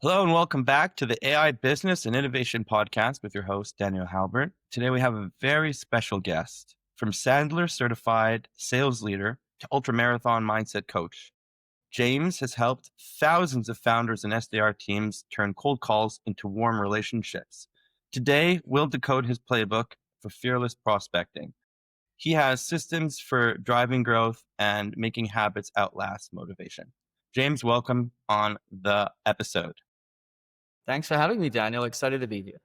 Hello and welcome back to the AI Business and Innovation Podcast with your host, Daniel Halbert. Today we have a very special guest from Sandler certified sales leader to ultramarathon mindset coach. James has helped thousands of founders and SDR teams turn cold calls into warm relationships. Today, we'll decode his playbook for fearless prospecting. He has systems for driving growth and making habits outlast motivation. James, welcome on the episode. Thanks for having me, Daniel. Excited to be here.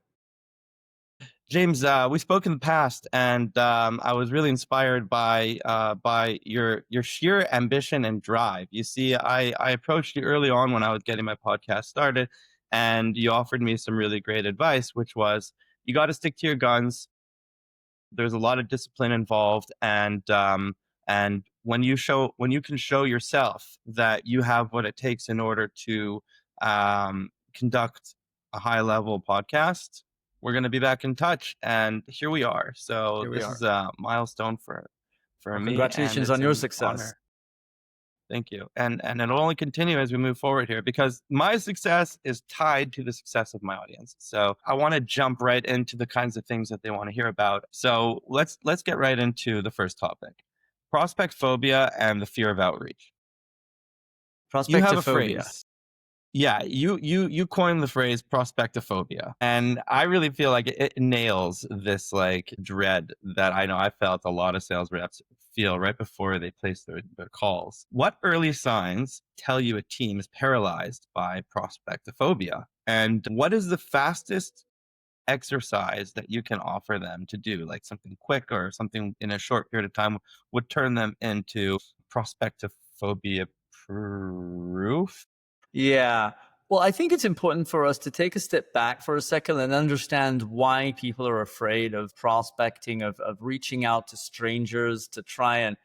James, we spoke in the past, and I was really inspired by your sheer ambition and drive. You see, I approached you early on when I was getting my podcast started, and you offered me some really great advice, which was you got to stick to your guns. There's a lot of discipline involved, and when you can show yourself that you have what it takes in order to conduct a high level podcast, we're going to be back in touch, and here we are. So this is a milestone for Well, me, and congratulations it's on your an success. honor. Thank you. And it'll only continue as we move forward here because my success is tied to the success of my audience. So I want to jump right into the kinds of things that they want to hear about. So let's get right into the first topic. Prospect phobia and the fear of outreach. You have a Prospectophobia. phrase. Yeah, you coined the phrase prospectophobia, and I really feel like it nails this like dread that I know I felt a lot of sales reps feel right before they place their calls. What early signs tell you a team is paralyzed by prospectophobia, and what is the fastest exercise that you can offer them to do, like something quick or something in a short period of time would turn them into prospectophobia proof? Yeah. Well, I think it's important for us to take a step back for a second and understand why people are afraid of prospecting, of reaching out to strangers to try and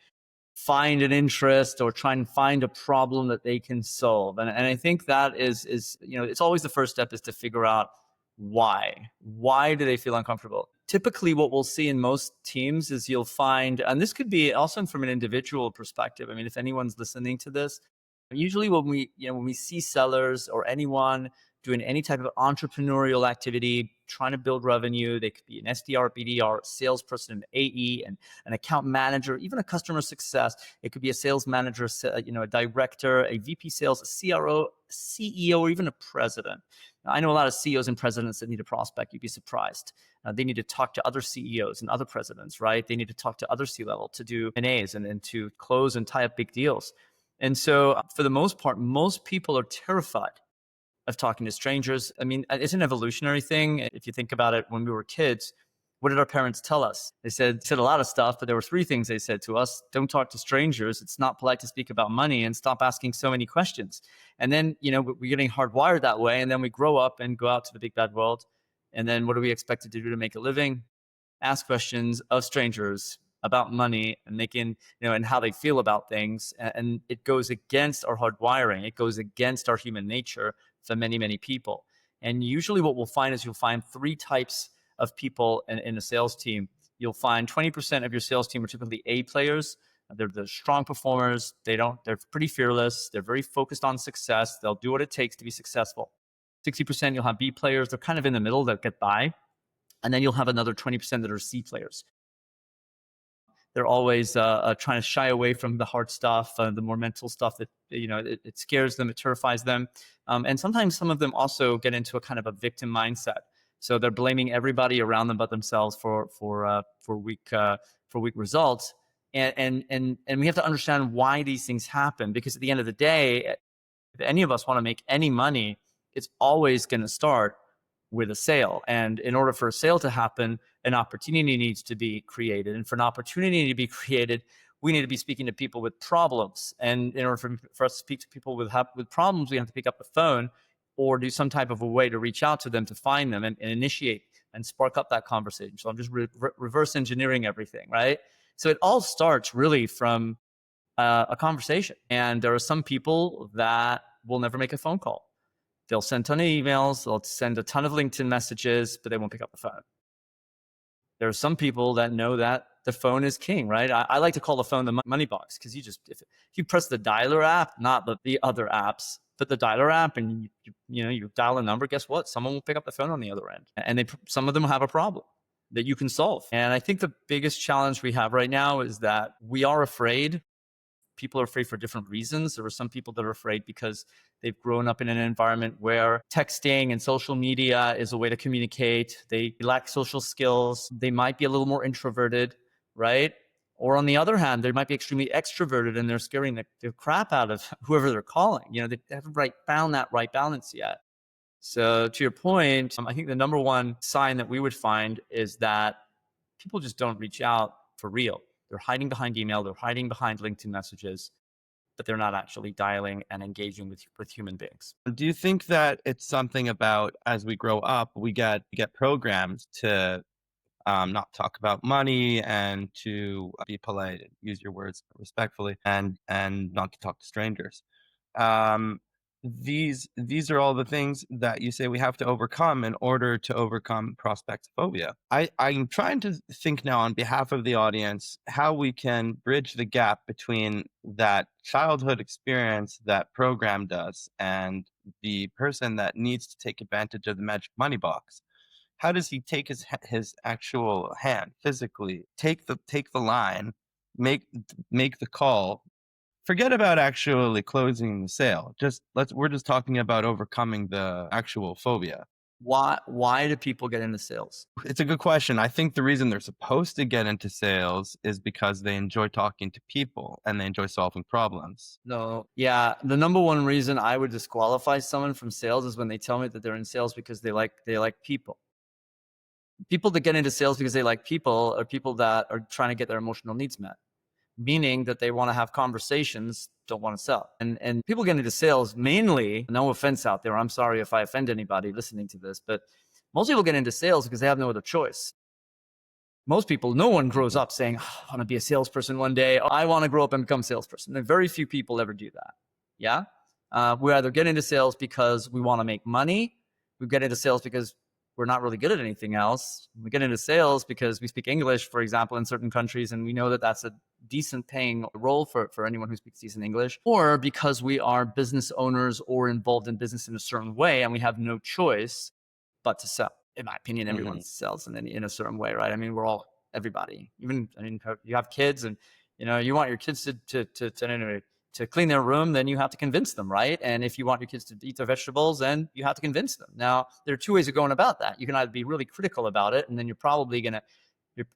find an interest or try and find a problem that they can solve. And I think that is, it's always the first step is to figure out why. Why do they feel uncomfortable? Typically, what we'll see in most teams is you'll find, and this could be also from an individual perspective. I mean, if anyone's listening to this, usually when we see sellers or anyone doing any type of entrepreneurial activity, trying to build revenue, they could be an SDR, BDR, salesperson, an AE, and an account manager, even a customer success. It could be a sales manager, a director, a VP sales, a CRO, CEO, or even a president. Now, I know a lot of CEOs and presidents that need to prospect. You'd be surprised. They need to talk to other CEOs and other presidents, right? They need to talk to other C-level to do NAs and to close and tie up big deals. And so for the most part, most people are terrified of talking to strangers. I mean, it's an evolutionary thing. If you think about it, when we were kids, what did our parents tell us? They said a lot of stuff, but there were three things they said to us. Don't talk to strangers. It's not polite to speak about money, and stop asking so many questions. And then, we're getting hardwired that way. And then we grow up and go out to the big bad world. And then what are we expected to do to make a living? Ask questions of strangers about money and making, and how they feel about things. And it goes against our hardwiring. It goes against our human nature for many, many people. And usually what we'll find is you'll find three types of people in a sales team. You'll find 20% of your sales team are typically A players. They're the strong performers. They're pretty fearless. They're very focused on success. They'll do what it takes to be successful. 60% you'll have B players. They're kind of in the middle that get by. And then you'll have another 20% that are C players. They're always trying to shy away from the hard stuff, the more mental stuff that, it scares them, it terrifies them. And sometimes some of them also get into a kind of a victim mindset. So they're blaming everybody around them but themselves for weak results. And we have to understand why these things happen, because at the end of the day, if any of us want to make any money, it's always going to start with a sale. And in order for a sale to happen, an opportunity needs to be created. And for an opportunity to be created, we need to be speaking to people with problems. And in order for us to speak to people with problems, we have to pick up the phone or do some type of a way to reach out to them, to find them and initiate and spark up that conversation. So I'm just reverse engineering everything, right? So it all starts really from a conversation. And there are some people that will never make a phone call. They'll send a ton of emails, they'll send a ton of LinkedIn messages, but they won't pick up the phone. There are some people that know that the phone is king, right? I like to call the phone the money box, because if you press the dialer app, not the other apps, put the dialer app and you dial a number. Guess what? Someone will pick up the phone on the other end, and some of them have a problem that you can solve. And I think the biggest challenge we have right now is that we are afraid. People are afraid for different reasons. There are some people that are afraid because they've grown up in an environment where texting and social media is a way to communicate. They lack social skills. They might be a little more introverted, right? Or on the other hand, they might be extremely extroverted and they're scaring the crap out of whoever they're calling. They haven't found that right balance yet. So to your point, I think the number one sign that we would find is that people just don't reach out for real. They're hiding behind email, they're hiding behind LinkedIn messages, but they're not actually dialing and engaging with human beings. Do you think that it's something about as we grow up, we get programmed to not talk about money and to be polite, use your words respectfully, and not to talk to strangers? Um, these are all the things that you say we have to overcome in order to overcome prospectophobia. I'm trying to think now on behalf of the audience how we can bridge the gap between that childhood experience that programmed us and the person that needs to take advantage of the magic money box. How does he take his actual hand physically, take the line, make the call? Forget about actually closing the sale. We're just talking about overcoming the actual phobia. Why do people get into sales? It's a good question. I think the reason they're supposed to get into sales is because they enjoy talking to people and they enjoy solving problems. No, yeah. The number one reason I would disqualify someone from sales is when they tell me that they're in sales because they like people. People that get into sales because they like people are people that are trying to get their emotional needs met, meaning that they want to have conversations, don't want to sell. And people get into sales mainly, no offense out there, I'm sorry if I offend anybody listening to this, but most people get into sales because they have no other choice. Most people, no one grows up saying, oh, I want to be a salesperson one day. Oh, I want to grow up and become a salesperson. And very few people ever do that. Yeah. We either get into sales because we want to make money. We get into sales because we're not really good at anything else. We get into sales because we speak English, for example, in certain countries, and we know that that's a decent paying role for anyone who speaks decent English, or because we are business owners or involved in business in a certain way, and we have no choice but to sell. In my opinion, everyone sells in a certain way, right? I mean, everybody. Even, I mean, you have kids, and you want your kids to clean their room, then you have to convince them, right? And if you want your kids to eat their vegetables, then you have to convince them. Now, there are two ways of going about that. You can either be really critical about it, and then your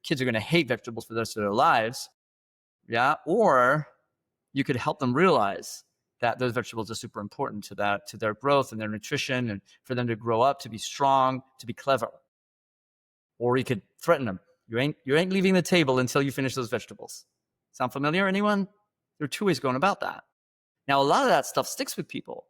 kids are gonna hate vegetables for the rest of their lives, yeah. Or you could help them realize that those vegetables are super important to their growth and their nutrition, and for them to grow up to be strong, to be clever. Or you could threaten them. You ain't leaving the table until you finish those vegetables. Sound familiar, anyone? There are two ways going about that. Now, a lot of that stuff sticks with people,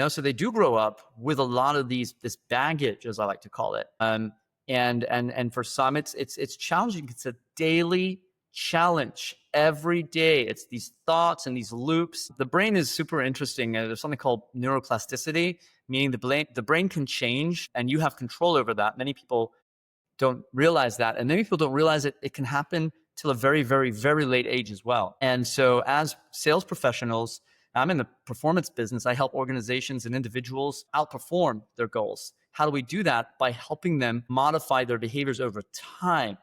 so they do grow up with a lot of this baggage, as I like to call it. And for some, it's challenging. It's a daily challenge every day. It's these thoughts and these loops. The brain is super interesting. There's something called neuroplasticity, meaning the brain can change and you have control over that. Many people don't realize that. And many people don't realize it can happen till a very, very, very late age as well. And so as sales professionals, I'm in the performance business. I help organizations and individuals outperform their goals. How do we do that? By helping them modify their behaviors over time.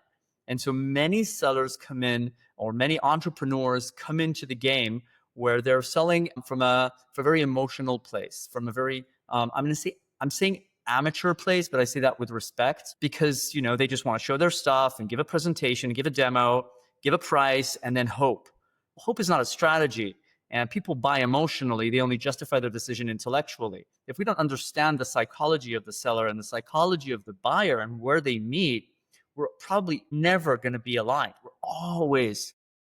And so many sellers come in, or many entrepreneurs come into the game where they're selling from a very emotional place, from a very, I'm saying amateur place, but I say that with respect because, they just want to show their stuff and give a presentation, give a demo, give a price, and then hope. Hope is not a strategy. And people buy emotionally. They only justify their decision intellectually. If we don't understand the psychology of the seller and the psychology of the buyer and where they meet, we're probably never going to be aligned. We're always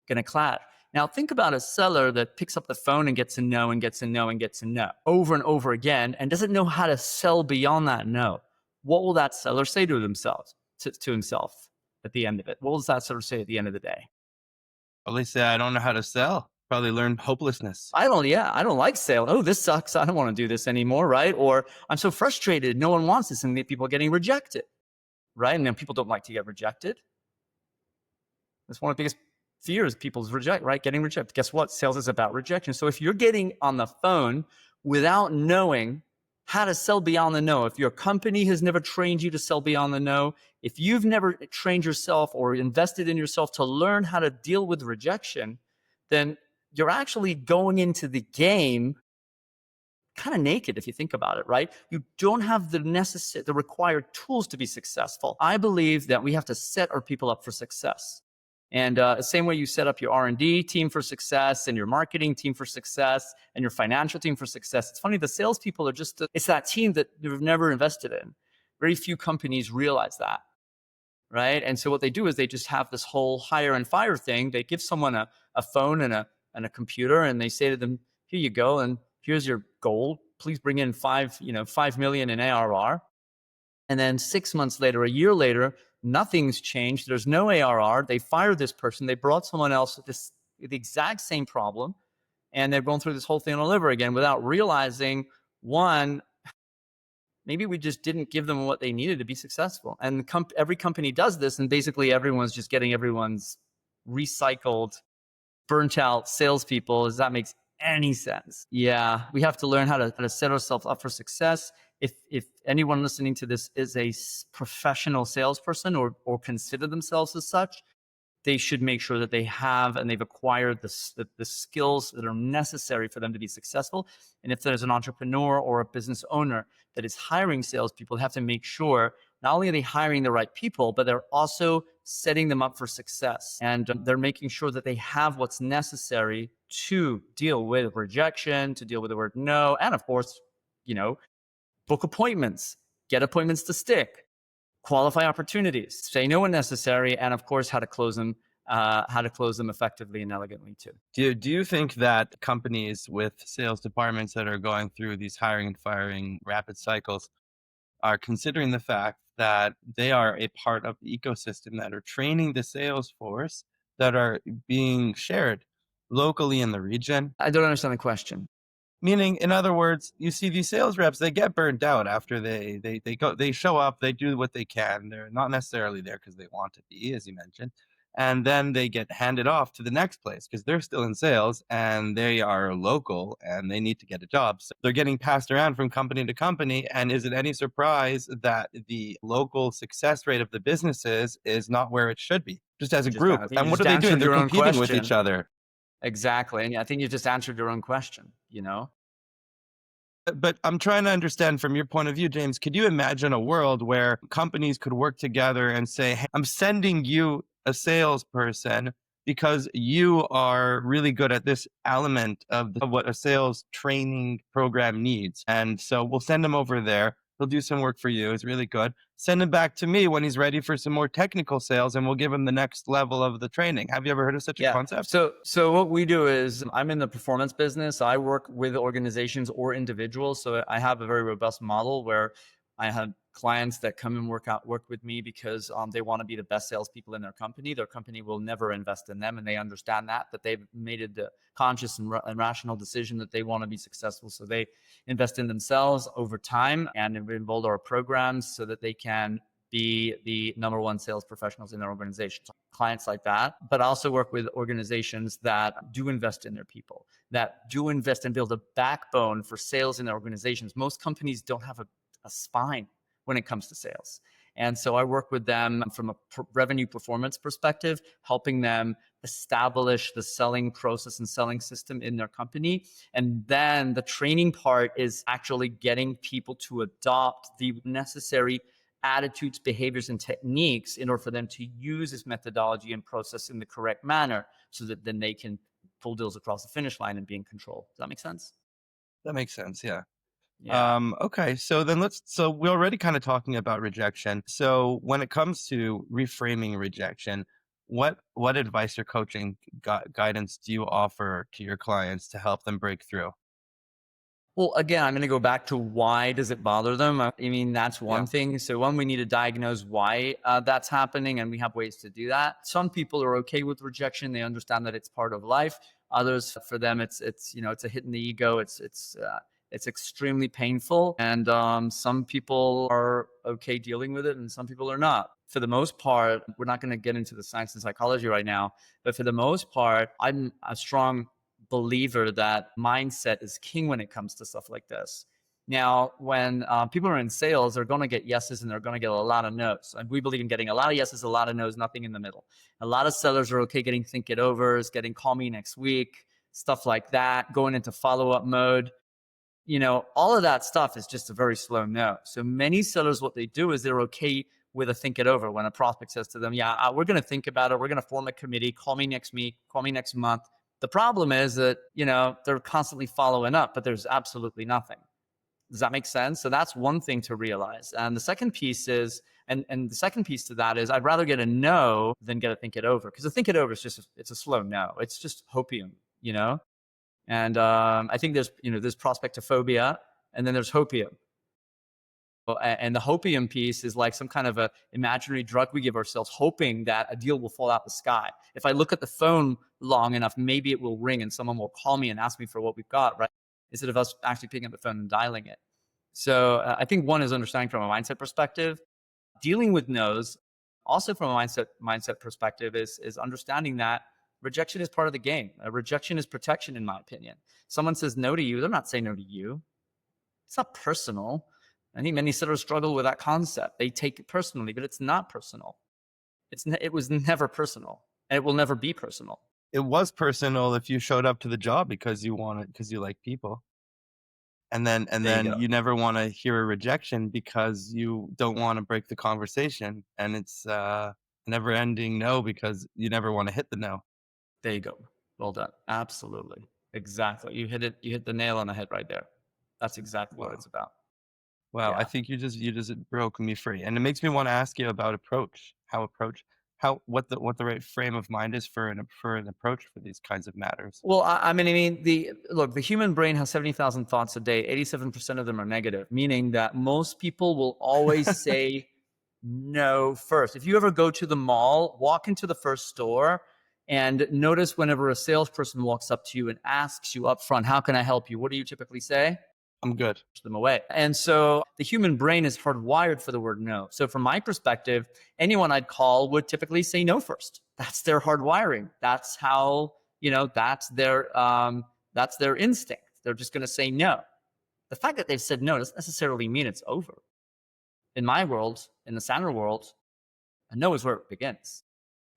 going to clash. Now, think about a seller that picks up the phone and gets a no and gets a no and gets a no over and over again and doesn't know how to sell beyond that no. What will that seller say to himself at the end of it? What will that seller say at the end of the day? Well, they say, I don't know how to sell. Probably learned hopelessness. I don't like sales. Oh, this sucks. I don't want to do this anymore, right? Or I'm so frustrated. No one wants this, and people are getting rejected, right? And then people don't like to get rejected. That's one of the biggest fears people's getting rejected. Guess what? Sales is about rejection. So if you're getting on the phone without knowing how to sell beyond the no. If your company has never trained you to sell beyond the no, if you've never trained yourself or invested in yourself to learn how to deal with rejection, then you're actually going into the game kind of naked if you think about it, right? You don't have the required tools to be successful. I believe that we have to set our people up for success. And same way you set up your R&D team for success and your marketing team for success and your financial team for success. It's funny, the salespeople are just, it's that team that you've never invested in. Very few companies realize that, right? And so what they do is they just have this whole hire and fire thing. They give someone a phone and a computer, and they say to them, here you go, and here's your goal. Please bring in 5 million in ARR. And then 6 months later, a year later, nothing's changed. There's no ARR. They fired this person. They brought someone else with the exact same problem. And they're going through this whole thing all over again without realizing, one, maybe we just didn't give them what they needed to be successful. And every company does this, and basically everyone's just getting everyone's recycled, burnt out salespeople. Does that make any sense? Yeah, we have to learn how to set ourselves up for success. If anyone listening to this is a professional salesperson or consider themselves as such, they should make sure that they have and they've acquired the skills that are necessary for them to be successful. And if there's an entrepreneur or a business owner that is hiring salespeople, they have to make sure not only are they hiring the right people, but they're also setting them up for success. And they're making sure that they have what's necessary to deal with rejection, to deal with the word no, and of course, book appointments, get appointments to stick, qualify opportunities, say no when necessary, and of course, how to close them effectively and elegantly too. Do you think that companies with sales departments that are going through these hiring and firing rapid cycles are considering the fact that they are a part of the ecosystem that are training the sales force that are being shared locally in the region? I don't understand the question. Meaning, in other words, you see these sales reps, they get burned out after they show up, they do what they can. They're not necessarily there because they want to be, as you mentioned. And then they get handed off to the next place because they're still in sales and they are local and they need to get a job. So they're getting passed around from company to company. And is it any surprise that the local success rate of the businesses is not where it should be, just as a group? I think And you what just are they doing? answered They're your own competing with each question. other. Exactly. And I think you just answered your own question. But I'm trying to understand from your point of view, James, could you imagine a world where companies could work together and say, hey, I'm sending you a salesperson because you are really good at this element of what a sales training program needs. And so we'll send him over there. He'll do some work for you. It's really good. Send him back to me when he's ready for some more technical sales, and we'll give him the next level of the training. Have you ever heard of such a concept? So what we do is I'm in the performance business. I work with organizations or individuals. So I have a very robust model where I have clients that come and work with me because they want to be the best salespeople in their company. Their company will never invest in them, and they understand that they've made a conscious and rational decision that they want to be successful. So they invest in themselves over time and enroll our programs so that they can be the number one sales professionals in their organizations. Clients like that, but also work with organizations that do invest in their people, that do invest and build a backbone for sales in their organizations. Most companies don't have a spine when it comes to sales. And so I work with them from a revenue performance perspective, helping them establish the selling process and selling system in their company. And then the training part is actually getting people to adopt the necessary attitudes, behaviors, and techniques in order for them to use this methodology and process in the correct manner so that then they can pull deals across the finish line and be in control. Does that make sense? That makes sense. Yeah. Yeah. Okay. So then so we're already kind of talking about rejection. So when it comes to reframing rejection, what advice or coaching guidance do you offer to your clients to help them break through? Well, again, I'm going to go back to why does it bother them? I mean, that's one Yeah. thing. So one, we need to diagnose why that's happening, and we have ways to do that. Some people are okay with rejection; they understand that it's part of life. Others, for them, it's it's a hit in the ego. It's extremely painful, and some people are okay dealing with it, and some people are not. For the most part, we're not going to get into the science and psychology right now, but for the most part, I'm a strong believer that mindset is king when it comes to stuff like this. Now, when people are in sales, they're going to get yeses and they're going to get a lot of no's. And we believe in getting a lot of yeses, a lot of no's, nothing in the middle. A lot of sellers are okay getting think it overs, getting call me next week, stuff like that, going into follow up mode. All of that stuff is just a very slow no. So many sellers, what they do is they're okay with a think it over. When a prospect says to them, yeah, we're going to think about it. We're going to form a committee. Call me next week. Call me next month. The problem is that, they're constantly following up, but there's absolutely nothing. Does that make sense? So that's one thing to realize. And the second piece is, and the second piece to that is, I'd rather get a no than get a think it over, because a think it over is it's a slow no. It's just hopium. And I think there's prospectophobia, and then there's hopium. And the hopium piece is like some kind of a imaginary drug we give ourselves, hoping that a deal will fall out the sky. If I look at the phone long enough, maybe it will ring and someone will call me and ask me for what we've got, right? Instead of us actually picking up the phone and dialing it. So I think one is understanding from a mindset perspective, dealing with no's. Also from a mindset perspective is understanding that rejection is part of the game. Rejection is protection, in my opinion. Someone says no to you, they're not saying no to you. It's not personal. I think many sellers struggle with that concept. They take it personally, but it's not personal. It was never personal, and it will never be personal. It was personal if you showed up to the job because you like people. And There you then go. you never want to hear a rejection because you don't want to break the conversation. And it's never ending no because you never want to hit the no. There you go. Well done. Absolutely. Exactly. You hit it. You hit the nail on the head right there. That's exactly what Wow. it's about. Wow. I Yeah. think you just broke me free. And it makes me want to ask you about approach. What the right frame of mind is for an approach for these kinds of matters. Well, I mean, the human brain has 70,000 thoughts a day. 87% of them are negative, meaning that most people will always say no first. If you ever go to the mall, walk into the first store, and notice whenever a salesperson walks up to you and asks you up front, "How can I help you?" What do you typically say? I'm good. Push them away. And so the human brain is hardwired for the word no. So from my perspective, anyone I'd call would typically say no first. That's their hardwiring. That's how, that's their instinct. They're just going to say no. The fact that they've said no doesn't necessarily mean it's over. In my world, in the Sandler world, a no is where it begins.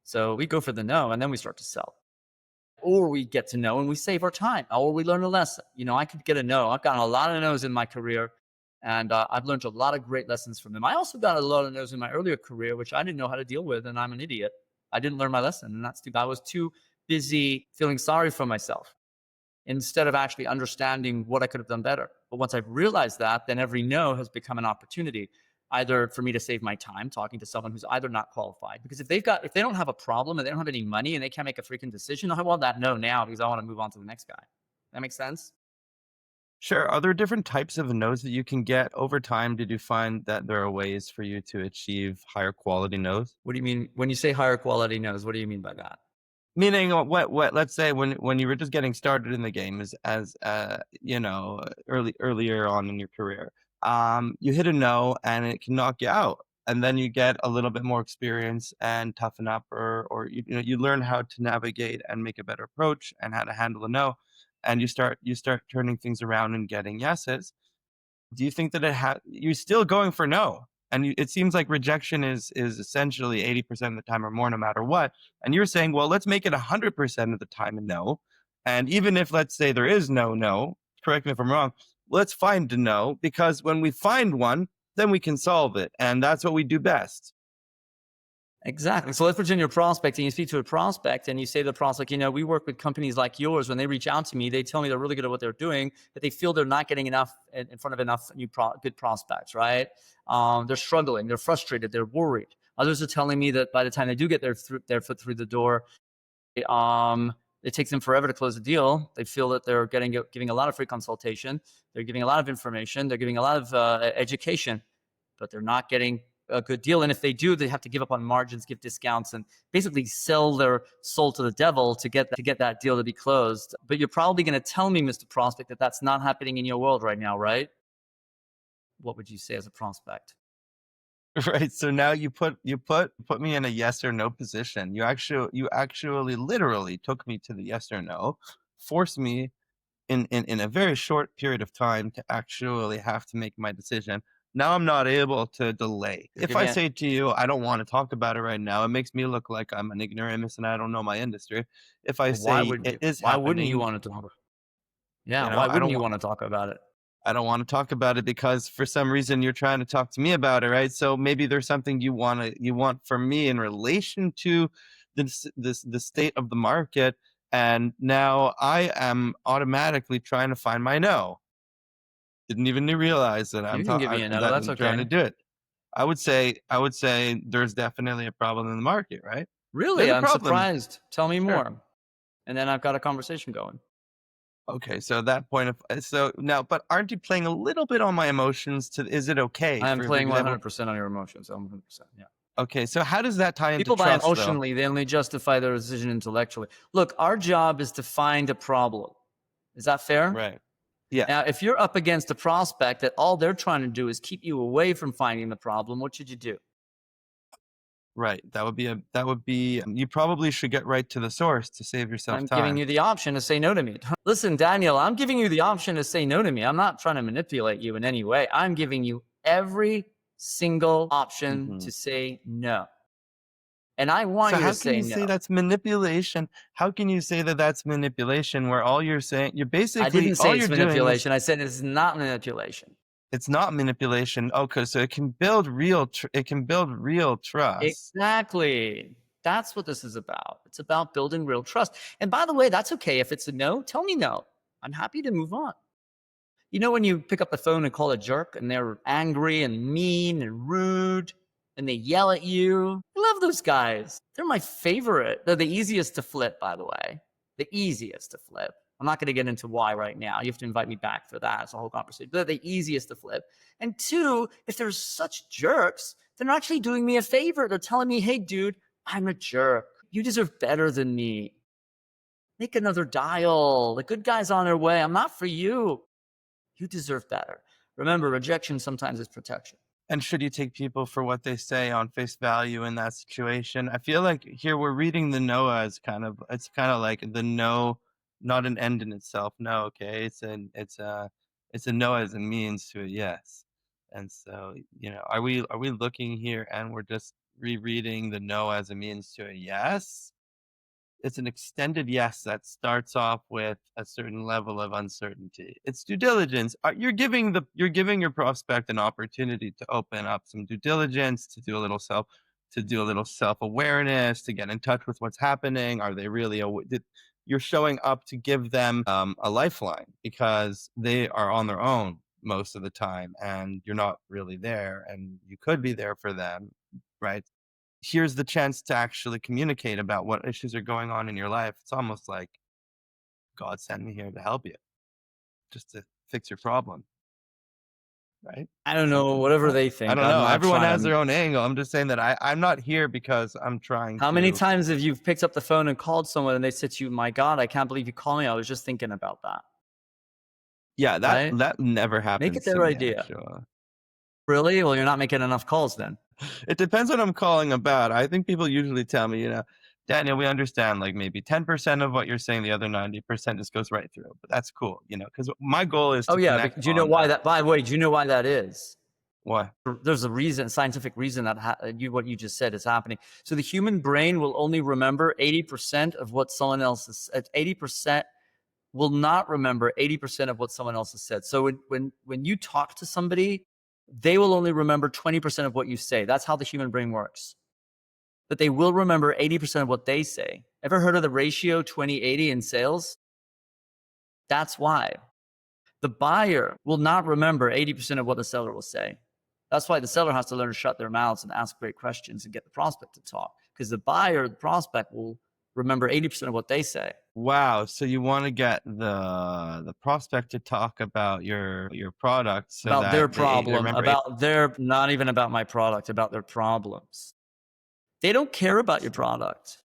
So we go for the no, and then we start to sell. Or we get to know and we save our time, or we learn a lesson. I could get a no. I've gotten a lot of no's in my career, and I've learned a lot of great lessons from them. I also got a lot of no's in my earlier career, which I didn't know how to deal with, and I'm an idiot. I didn't learn my lesson, and that's too bad. I was too busy feeling sorry for myself instead of actually understanding what I could have done better. But once I've realized that, then every no has become an opportunity, either for me to save my time talking to someone who's either not qualified, because if they don't have a problem and they don't have any money and they can't make a freaking decision, I want that no now because I want to move on to the next guy. That makes sense? Sure. Are there different types of no's that you can get over time? Did you find that there are ways for you to achieve higher quality no's? What do you mean when you say higher quality no's? What do you mean by that? Meaning, what? Let's say when you were just getting started in the game, earlier on in your career, you hit a no and it can knock you out, and then you get a little bit more experience and toughen up, or you learn how to navigate and make a better approach and how to handle a no, and you start turning things around and getting yeses. Do you think that you're still going for no? And it seems like rejection is essentially 80% of the time or more, no matter what. And you're saying, well, let's make it 100% of the time a no. And even if, let's say, there is no, correct me if I'm wrong, let's find a no, because when we find one, then we can solve it. And that's what we do best. Exactly. So let's pretend you're prospecting. You speak to a prospect and you say to the prospect, we work with companies like yours. When they reach out to me, they tell me they're really good at what they're doing, but they feel they're not getting enough in front of enough good prospects, right? They're struggling. They're frustrated. They're worried. Others are telling me that by the time they do get their foot through the door, it takes them forever to close the deal. They feel that they're giving a lot of free consultation. They're giving a lot of information. They're giving a lot of education, but they're not getting a good deal. And if they do, they have to give up on margins, give discounts, and basically sell their soul to the devil to get that deal to be closed. But you're probably going to tell me, Mr. Prospect, that that's not happening in your world right now, right? What would you say as a prospect? Right. So now you put me in a yes or no position. You actually literally took me to the yes or no. forced me in a very short period of time to actually have to make my decision. Now I'm not able to delay. You're If I giving it. say to you, I don't want to talk about it right now, it makes me look like I'm an ignoramus and I don't know my industry. If I Why say wouldn't it you? is Why wouldn't you happening, want to talk about? Yeah, you know, why wouldn't you want to talk about it? I don't want to talk about it because for some reason you're trying to talk to me about it, right? So maybe there's something you want from me in relation to the state of the market, and now I am automatically trying to find my no. Didn't even realize that You can give me a no. that That's I'm trying to okay. do it. I would say there's definitely a problem in the market, right? There's Really, a I'm problem. surprised. Tell me Sure. more, and then I've got a conversation going. Okay, so at that point of so now, but aren't you playing a little bit on my emotions to is it okay? I am For playing example, 100% on your emotions. 100%. Yeah. okay, so how does that tie into People buy trust though? emotionally, they only justify their decision intellectually. Look, our job is to find a problem. Is that fair? Right. Yeah, Now, if you're up against a prospect that all they're trying to do is keep you away from finding the problem, what should you do? right. That would be you probably should get right to the source to save yourself I'm giving time. you the option to say no to me. Listen, Daniel, I'm giving you the option to say no to me. I'm not trying to manipulate you in any way. I'm giving you every single option Mhm. to say no. And I want So you to how can say you no. say that's manipulation? How can you say that that's manipulation where all you're saying you're I basically didn't all say you're it's doing is manipulation. I said it's not manipulation. it's not manipulation. Okay, so it can build real trust. Exactly. That's what this is about. It's about building real trust. And by the way, that's okay. If it's a no, tell me no. I'm happy to move on. You know, when you pick up the phone and call a jerk and they're angry and mean and rude and they yell at you? I love those guys. They're my favorite. They're the easiest to flip, by the way. The easiest to flip. I'm not going to get into why right now. You have to invite me back for that. It's a whole conversation. They're the easiest to flip. And two, if they're such jerks, they're actually doing me a favor. They're telling me, hey, dude, I'm a jerk. You deserve better than me. Make another dial. The good guy's on their way. I'm not for you. You deserve better. Remember, rejection sometimes is protection. And should you take people for what they say on face value in that situation? I feel like here we're reading the no as it's kind of like the no, not an end in itself. No, okay, it's a no as a means to a yes. And so, are we looking here and we're just rereading the no as a means to a yes? It's an extended yes that starts off with a certain level of uncertainty. It's due diligence. You're giving your prospect an opportunity to open up some due diligence, to do a little self-awareness, to get in touch with what's happening. Are they really you're showing up to give them a lifeline because they are on their own most of the time and you're not really there and you could be there for them, right? Here's the chance to actually communicate about what issues are going on in your life. It's almost like God sent me here to help you, just to fix your problem, right? I don't know, Something like whatever that. they I think. don't I'm know. not Everyone trying has to. their own angle. I'm just saying that I'm not here because I'm trying How many to. times have you picked up the phone and called someone and they said to you, my God, I can't believe you called me. I was just thinking about that. Yeah, Right? that never Make it happens to their me idea. actually. Really? Well, you're not making enough calls then. It depends what I'm calling about. I think people usually tell me, Daniel, we understand like maybe 10% of what you're saying, the other 90% just goes right through. But that's cool, because my goal is Oh, to yeah. connect But do you know on why that. that? By the way, do you know why that is? Why? There's a reason, scientific reason that what you just said is happening. So the human brain will only remember 80% of what someone else has. 80% will not remember 80% of what someone else has said. So when you talk to somebody, they will only remember 20% of what you say. That's how the human brain works. But they will remember 80% of what they say. Ever heard of the ratio 20-80 in sales? That's why. The buyer will not remember 80% of what the seller will say. That's why the seller has to learn to shut their mouths and ask great questions and get the prospect to talk. Because the buyer, the prospect, will remember 80% of what they say. Wow, so you wanna get the prospect to talk about your product so About their that they problem, remember it. about their, not even about my product, about their problems. They don't care about your product.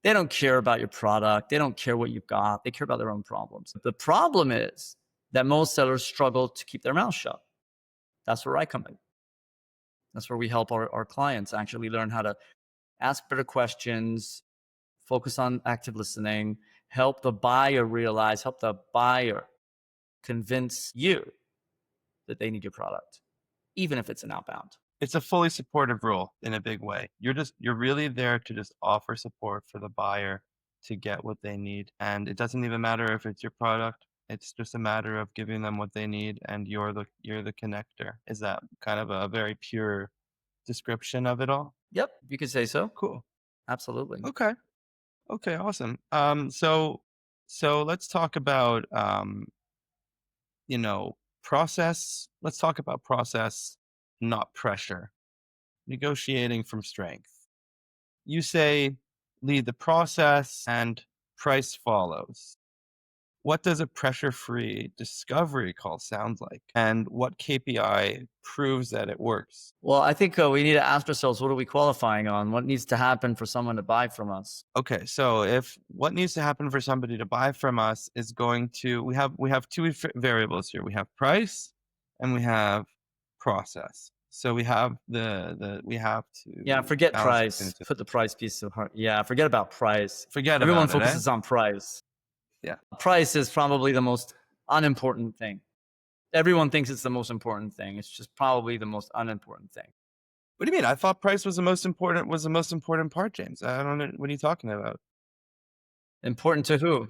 They don't care about your product. They don't care what you've got. They care about their own problems. The problem is that most sellers struggle to keep their mouth shut. That's where I come in. That's where we help our clients actually learn how to ask better questions, focus on active listening, help the buyer realize, help the buyer convince you that they need your product, even if it's an outbound. It's a fully supportive role in a big way. You're really there to just offer support for the buyer to get what they need. And it doesn't even matter if it's your product. It's just a matter of giving them what they need, and you're the connector. Is that kind of a very pure description of it all? Yep, you could say so. Cool. Absolutely. Okay. Okay, awesome. So let's talk about process. Let's talk about process, not pressure. Negotiating from strength. You say lead the process and price follows. What does a pressure-free discovery call sound like? And what KPI proves that it works? Well, I think we need to ask ourselves, what are we qualifying on? What needs to happen for someone to buy from us? Okay, so if what needs to happen for somebody to buy from us is going to we have two variables here. We have price and we have process. So we have we have Yeah, to forget balance between the price. two. Put the price piece of heart. Yeah, forget about price. Forget Everyone about it, eh? focuses on price. Yeah. Price is probably the most unimportant thing. Everyone thinks it's the most important thing. It's just probably the most unimportant thing. What do you mean? I thought price was the most important part, James. I don't know what are you talking about. Important to who?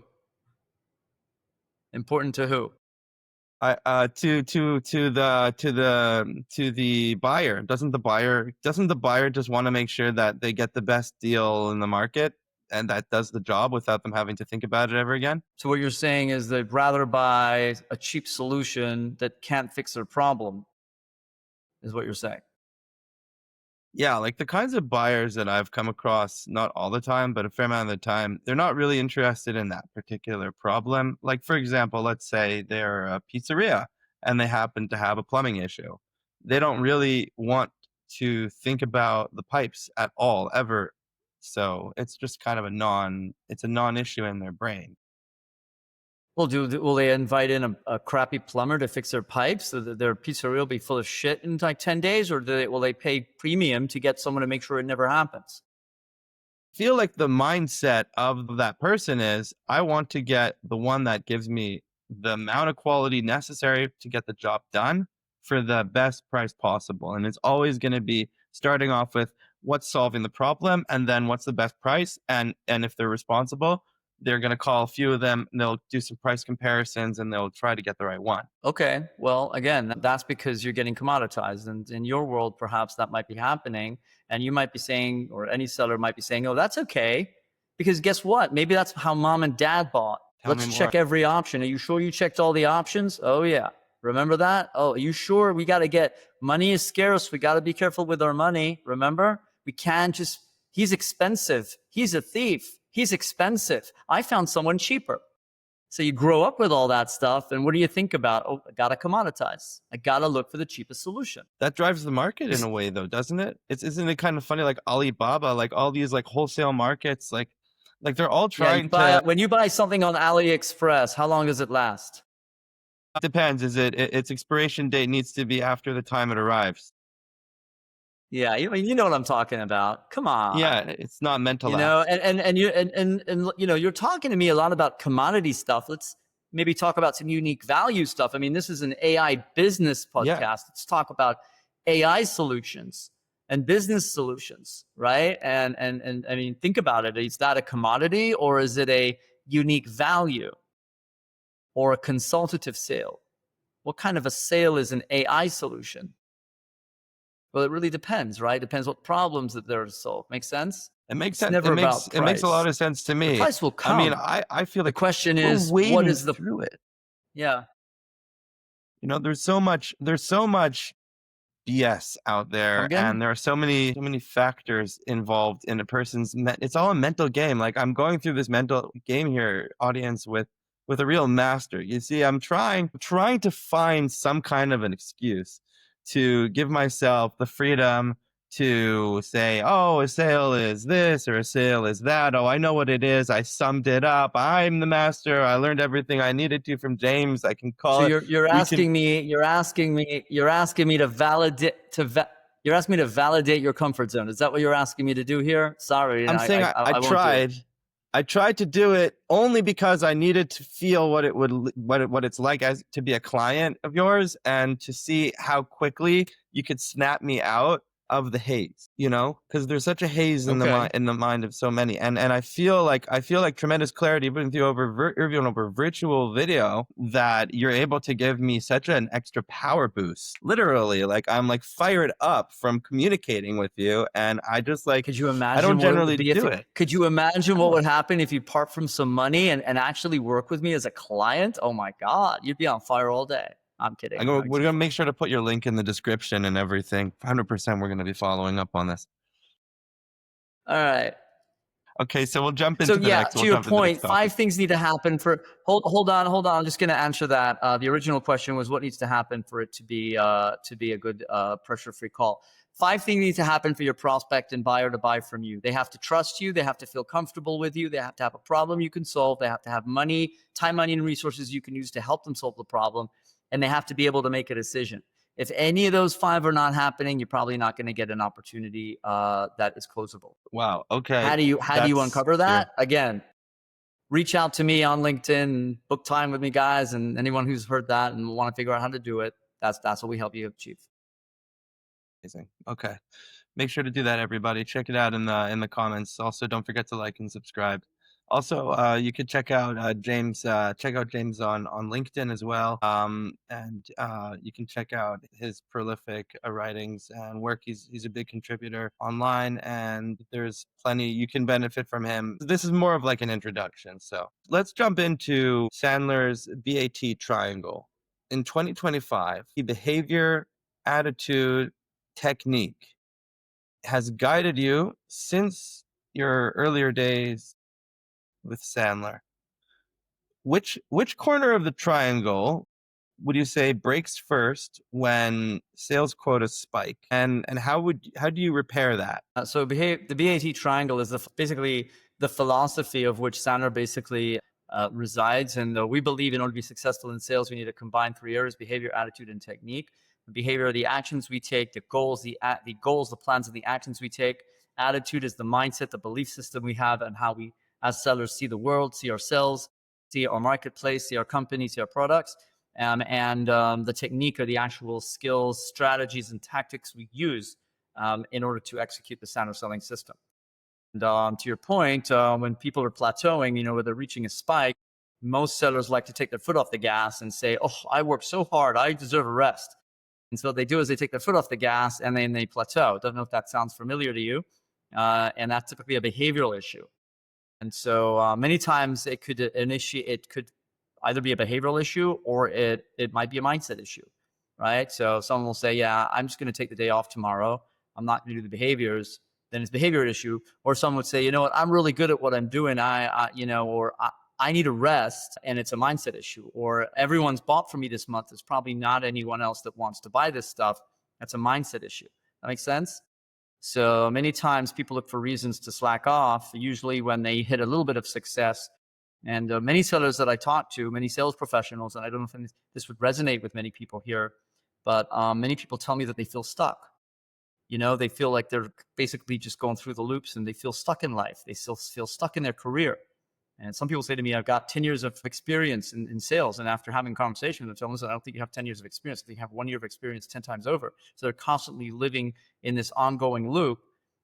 Important to who? To the buyer. Doesn't the buyer just want to make sure that they get the best deal in the market, and that does the job without them having to think about it ever again? So what you're saying is they'd rather buy a cheap solution that can't fix their problem, is what you're saying. Yeah, like the kinds of buyers that I've come across, not all the time, but a fair amount of the time, they're not really interested in that particular problem. Like, for example, let's say they're a pizzeria and they happen to have a plumbing issue. They don't really want to think about the pipes at all, ever. So it's just kind of it's a non-issue in their brain. Well, will they invite in a crappy plumber to fix their pipes so that their pizzeria will be full of shit in like 10 days? Or will they pay premium to get someone to make sure it never happens? Feel like the mindset of that person is, I want to get the one that gives me the amount of quality necessary to get the job done for the best price possible. And it's always going to be starting off with what's solving the problem and then what's the best price. And if they're responsible, they're going to call a few of them and they'll do some price comparisons and they'll try to get the right one. Okay. Well, again, that's because you're getting commoditized. And in your world, perhaps that might be happening. And you might be saying, or any seller might be saying, oh, that's okay. Because guess what? Maybe that's how mom and dad bought. Let's check every option. Are you sure you checked all the options? Oh, yeah. Remember that? Oh, are you sure? We got to money is scarce. We got to be careful with our money. Remember? We can't just, he's expensive. He's a thief. He's expensive. I found someone cheaper. So you grow up with all that stuff, and what do you think about? Oh, I got to commoditize. I got to look for the cheapest solution. That drives the market in a way, though, doesn't it? Isn't it kind of funny, like Alibaba, like all these like wholesale markets, like they're all trying to. When you buy something on AliExpress, how long does it last? Depends. Its expiration date needs to be after the time it arrives. Yeah, you know what I'm talking about. Come on. Yeah, it's not meant to last. You're talking to me a lot about commodity stuff. Let's maybe talk about some unique value stuff. I mean, this is an AI business podcast. Yeah. Let's talk about AI solutions and business solutions, right? And I mean, think about it. Is that a commodity or is it a unique value or a consultative sale? What kind of a sale is an AI solution? Well, it really depends, right? Depends what problems that they're to solve. Make sense? It makes It's sense. never It makes about it makes a price. lot of sense to me. The price will come. I mean, I feel The like question we're is, wading what is the through it. Yeah. There's so much BS out there, again? and there are so many factors involved in a person's. It's all a mental game. Like I'm going through this mental game here, audience, with a real master. You see, I'm trying to find some kind of an excuse to give myself the freedom to say, oh, a sale is this or a sale is that. Oh, I know what it is. I summed it up. I'm the master. I learned everything I needed to from James. I can call So it. you're asking me to validate you're asking me to validate your comfort zone. Is that what you're asking me to do here? Sorry, I'm saying I won't do it. tried. I tried to do it only because I needed to feel what it would what it's like as to be a client of yours, and to see how quickly you could snap me out of the haze, you know, because there's such a haze in the Okay. mind of so many, and I feel like tremendous clarity even even over virtual video, that you're able to give me such an extra power boost. Literally, like I'm like fired up from communicating with you, and I just like Could you I don't imagine what it would generally be if do you, it. could you imagine what No. would happen if you part from some money and actually work with me as a client? Oh my God, you'd be on fire all day. I'm kidding. I'm having We're some gonna fun. make sure to put your link in the description and everything. 100% we're gonna be following up on this. All right. Okay, so So yeah, we'll to your jump to the next point, topic. 5 things need to happen for. Hold on. I'm just going to answer that. The original question was what needs to happen for it to be a good pressure-free call. 5 things need to happen for your prospect and buyer to buy from you. They have to trust you. They have to feel comfortable with you. They have to have a problem you can solve. They have to have money, time, money, and resources you can use to help them solve the problem, and they have to be able to make a decision. If any of those 5 are not happening, you're probably not going to get an opportunity that is closable. Wow, okay, How do you that's uncover clear. that? Again, reach out to me on LinkedIn, book time with me, guys, and anyone who's heard that and want to figure out how to do it. That's what we help you achieve. Amazing. Okay. Make sure to do that, everybody. Check it out in the comments. Also, don't forget to like and subscribe. Also, you could check out James on LinkedIn as well. And you can check out his prolific writings and work. He's a big contributor online, and there's plenty you can benefit from him. This is more of like an introduction. So let's jump into Sandler's BAT triangle. In 2025, the behavior, attitude, technique has guided you since your earlier days with Sandler. Which corner of the triangle would you say breaks first when sales quotas spike, and how do you repair that? The BAT triangle is basically the philosophy of which Sandler basically resides. And we believe in order to be successful in sales, we need to combine 3 areas: behavior, attitude, and technique. The behavior are the actions we take, the goals, the plans, and the actions we take. Attitude is the mindset, the belief system we have, and how we, as sellers, see the world, see ourselves, see our marketplace, see our company, see our products. And the technique are the actual skills, strategies, and tactics we use in order to execute the Sandler selling system. And to your point, when people are plateauing, where they're reaching a spike, most sellers like to take their foot off the gas and say, "Oh, I worked so hard, I deserve a rest." And so what they do is they take their foot off the gas and then they plateau. Don't know if that sounds familiar to you. And that's typically a behavioral issue. And so many times it could either be a behavioral issue or it might be a mindset issue, right? So someone will say, "Yeah, I'm just going to take the day off tomorrow. I'm not going to do the behaviors." Then it's a behavior issue. Or someone would say, "You know what? I'm really good at what I'm doing. I need a rest," and it's a mindset issue. Or everyone's bought for me this month. There's probably not anyone else that wants to buy this stuff. That's a mindset issue. That makes sense? So many times people look for reasons to slack off, usually when they hit a little bit of success. And many sellers that I talk to, many sales professionals, and I don't know if this would resonate with many people here, but many people tell me that they feel stuck. They feel like they're basically just going through the loops and they feel stuck in life. They still feel stuck in their career. And some people say to me, "I've got 10 years of experience in sales." And after having a conversation with them, "Listen, I don't think you have 10 years of experience. I think you have 1 year of experience 10 times over." So they're constantly living in this ongoing loop.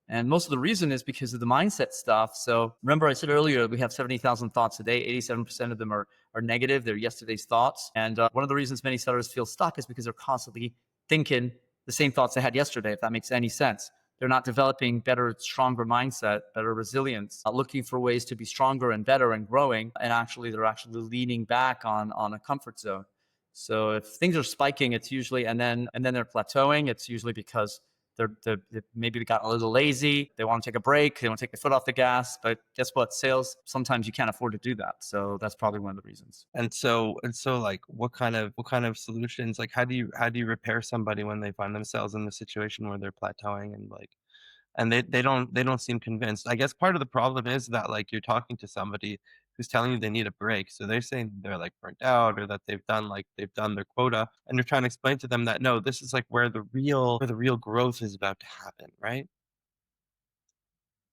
And most of the reason is because of the mindset stuff. So remember, I said earlier, we have 70,000 thoughts a day. 87% of them are negative. They're yesterday's thoughts. And one of the reasons many sellers feel stuck is because they're constantly thinking the same thoughts they had yesterday, if that makes any sense. They're not developing better, stronger mindset, better resilience, looking for ways to be stronger and better and growing. And they're actually leaning back on a comfort zone. So if things are spiking, it's usually, and then they're plateauing, it's usually because they maybe got a little lazy. They want to take a break. They want to take their foot off the gas. But guess what? Sales, sometimes you can't afford to do that. So that's probably one of the reasons. And so like what kind of solutions, like how do you repair somebody when they find themselves in the situation where they're plateauing, and like and they don't seem convinced? I guess part of the problem is that like you're talking to somebody who's telling you they need a break, so they're saying they're like burnt out, or that they've done their quota, and you're trying to explain to them that no, this is like where the real growth is about to happen, right?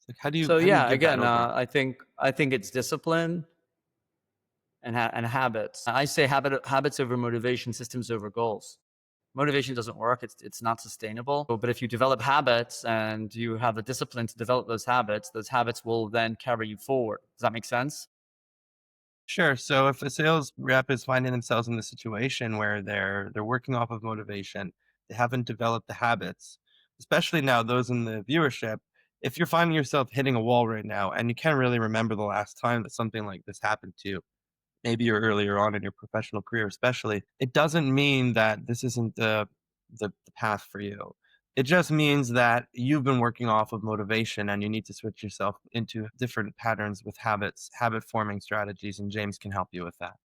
Like, So how do you yeah, give that again, over? I think it's discipline and habits. I say habits over motivation, systems over goals. Motivation doesn't work. It's not sustainable. But if you develop habits and you have the discipline to develop those habits will then carry you forward. Does that make sense? Sure. So if a sales rep is finding themselves in the situation where they're working off of motivation, they haven't developed the habits, especially now those in the viewership, if you're finding yourself hitting a wall right now and you can't really remember the last time that something like this happened to you, maybe you're earlier on in your professional career especially, it doesn't mean that this isn't the path for you. It just means that you've been working off of motivation and you need to switch yourself into different patterns with habits, habit forming strategies, and James can help you with that.